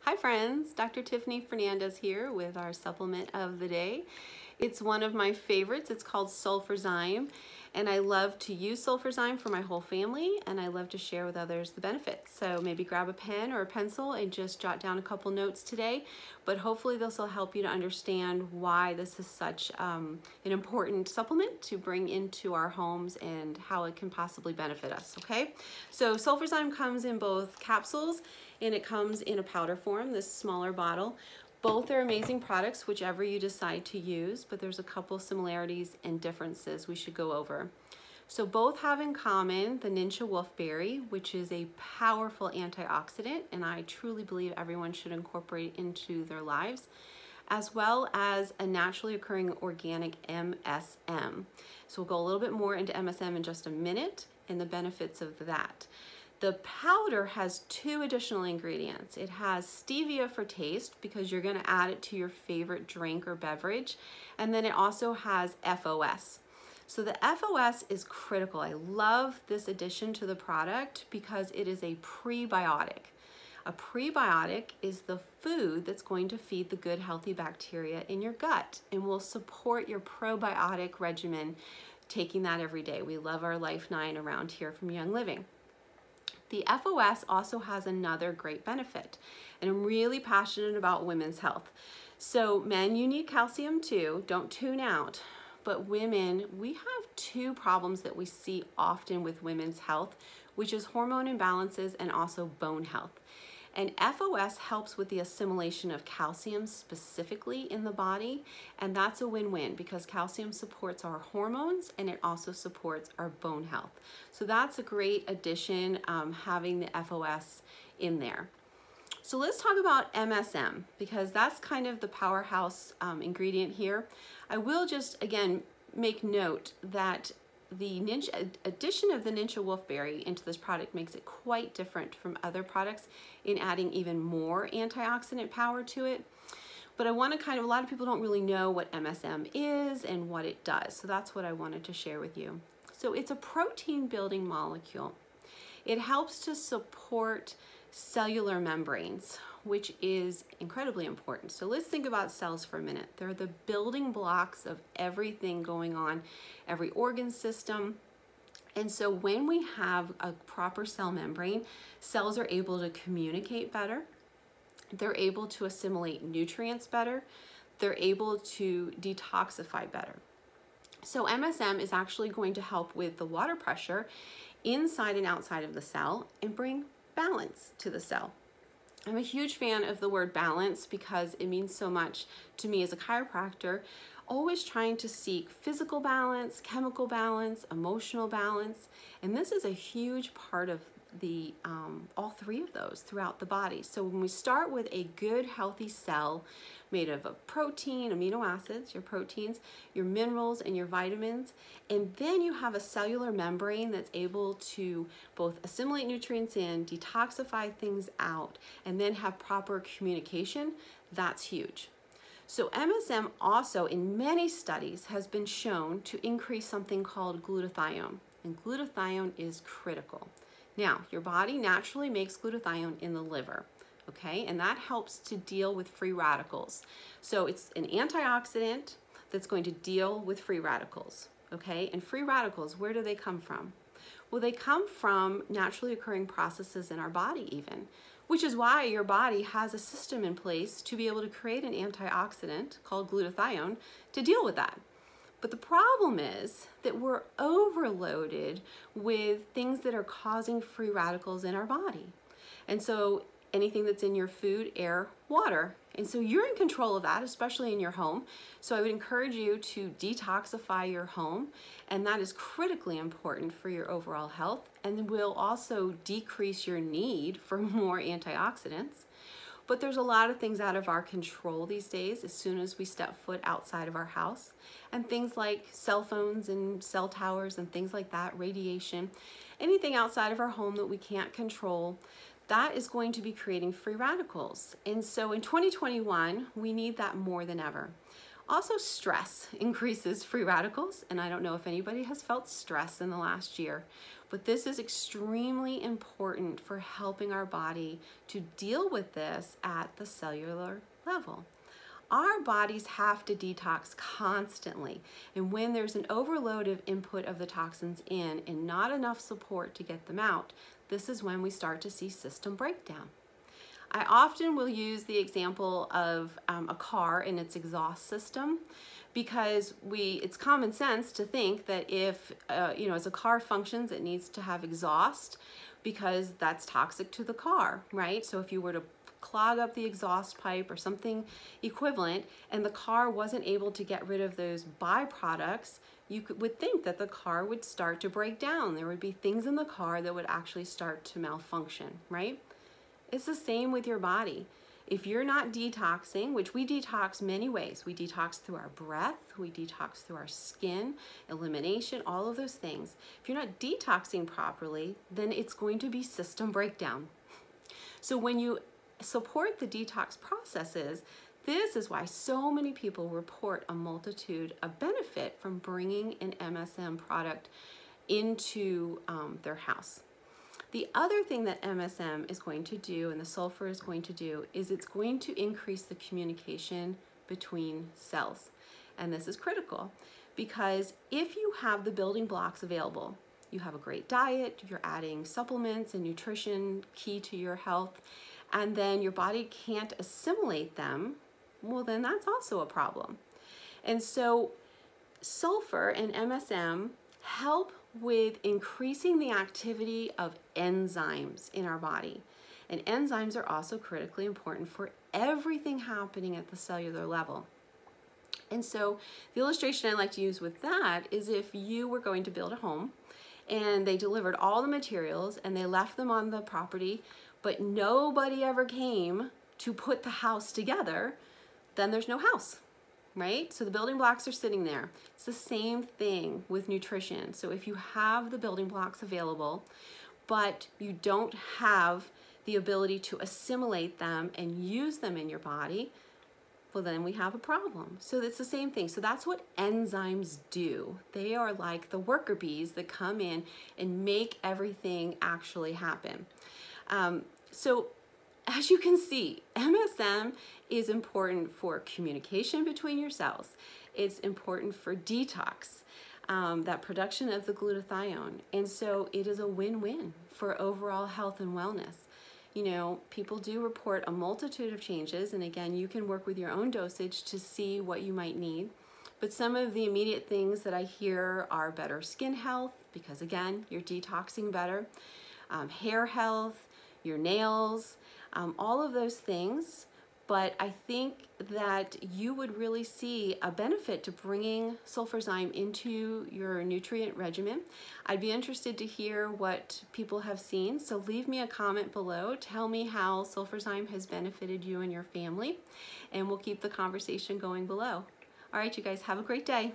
Hi friends, Dr. Tiffany Fernandez here with our supplement of the day. It's one of my favorites. It's called Sulfurzyme, and I love to use Sulfurzyme for my whole family, and I love to share with others the benefits. So maybe grab a pen or a pencil and just jot down a couple notes today, but hopefully this will help you to understand why this is such an important supplement to bring into our homes and how it can possibly benefit us, okay? So Sulfurzyme comes in both capsules and it comes in a powder form, this smaller bottle. Both are amazing products, whichever you decide to use, but there's a couple similarities and differences we should go over. So both have in common the Ninja wolfberry, which is a powerful antioxidant, and I truly believe everyone should incorporate into their lives, as well as a naturally occurring organic MSM. So we'll go a little bit more into MSM in just a minute and the benefits of that. The powder has two additional ingredients. It has stevia for taste because you're gonna add it to your favorite drink or beverage. And then it also has FOS. So the FOS is critical. I love this addition to the product because it is a prebiotic. A prebiotic is the food that's going to feed the good healthy bacteria in your gut and will support your probiotic regimen, taking that every day. We love our Life 9 around here from Young Living. The FOS also has another great benefit, and I'm really passionate about women's health. So men, you need calcium too, don't tune out. But women, we have two problems that we see often with women's health, which is hormone imbalances and also bone health. And FOS helps with the assimilation of calcium specifically in the body, and that's a win-win because calcium supports our hormones and it also supports our bone health. So that's a great addition, having the FOS in there. So let's talk about MSM because that's kind of the powerhouse ingredient here. I will just, again, make note that the addition of the Ninja wolfberry into this product makes it quite different from other products in adding even more antioxidant power to it. But I want to a lot of people don't really know what MSM is and what it does. So that's what I wanted to share with you. So it's a protein building molecule. It helps to support cellular membranes, which is incredibly important. So let's think about cells for a minute. They're the building blocks of everything going on, every organ system. And so when we have a proper cell membrane, cells are able to communicate better. They're able to assimilate nutrients better. They're able to detoxify better. So MSM is actually going to help with the water pressure inside and outside of the cell and bring balance to the cell. I'm a huge fan of the word balance because it means so much to me as a chiropractor, always trying to seek physical balance, chemical balance, emotional balance, and this is a huge part of the all three of those throughout the body. So when we start with a good healthy cell made of a protein, amino acids, your proteins, your minerals and your vitamins, and then you have a cellular membrane that's able to both assimilate nutrients in, detoxify things out, and then have proper communication, that's huge. So MSM also in many studies has been shown to increase something called glutathione, and glutathione is critical. Now, your body naturally makes glutathione in the liver, okay? And that helps to deal with free radicals. So it's an antioxidant that's going to deal with free radicals, okay? And free radicals, where do they come from? Well, they come from naturally occurring processes in our body even, which is why your body has a system in place to be able to create an antioxidant called glutathione to deal with that. But the problem is that we're overloaded with things that are causing free radicals in our body. And so anything that's in your food, air, water. And so you're in control of that, especially in your home. So I would encourage you to detoxify your home. And that is critically important for your overall health and will also decrease your need for more antioxidants. But there's a lot of things out of our control these days as soon as we step foot outside of our house. And things like cell phones and cell towers and things like that, radiation, anything outside of our home that we can't control, that is going to be creating free radicals. And so in 2021, we need that more than ever. Also, stress increases free radicals, and I don't know if anybody has felt stress in the last year, but this is extremely important for helping our body to deal with this at the cellular level. Our bodies have to detox constantly, and when there's an overload of input of the toxins in and not enough support to get them out, this is when we start to see system breakdown. I often will use the example of a car and its exhaust system, because it's common sense to think that if, as a car functions, it needs to have exhaust because that's toxic to the car, right? So if you were to clog up the exhaust pipe or something equivalent and the car wasn't able to get rid of those byproducts, would think that the car would start to break down. There would be things in the car that would actually start to malfunction, right? It's the same with your body. If you're not detoxing, which we detox many ways, we detox through our breath, we detox through our skin, elimination, all of those things. If you're not detoxing properly, then it's going to be system breakdown. So when you support the detox processes, this is why so many people report a multitude of benefit from bringing an MSM product into their house. The other thing that MSM is going to do, and the sulfur is going to do, is it's going to increase the communication between cells. And this is critical because if you have the building blocks available, you have a great diet, you're adding supplements and nutrition key to your health, and then your body can't assimilate them, well, then that's also a problem. And so sulfur and MSM help with increasing the activity of enzymes in our body. And enzymes are also critically important for everything happening at the cellular level. And so the illustration I like to use with that is if you were going to build a home and they delivered all the materials and they left them on the property, but nobody ever came to put the house together, then there's no house. Right? So the building blocks are sitting there. It's the same thing with nutrition. So if you have the building blocks available, but you don't have the ability to assimilate them and use them in your body, well, then we have a problem. So it's the same thing. So that's what enzymes do. They are like the worker bees that come in and make everything actually happen. So as you can see, MSM is important for communication between your cells. It's important for detox, that production of the glutathione. And so it is a win-win for overall health and wellness. You know, people do report a multitude of changes, and again, you can work with your own dosage to see what you might need. But some of the immediate things that I hear are better skin health, because again, you're detoxing better, hair health, your nails, all of those things. But I think that you would really see a benefit to bringing Sulfurzyme into your nutrient regimen. I'd be interested to hear what people have seen, so leave me a comment below. Tell me how Sulfurzyme has benefited you and your family, and we'll keep the conversation going below. All right, you guys, have a great day.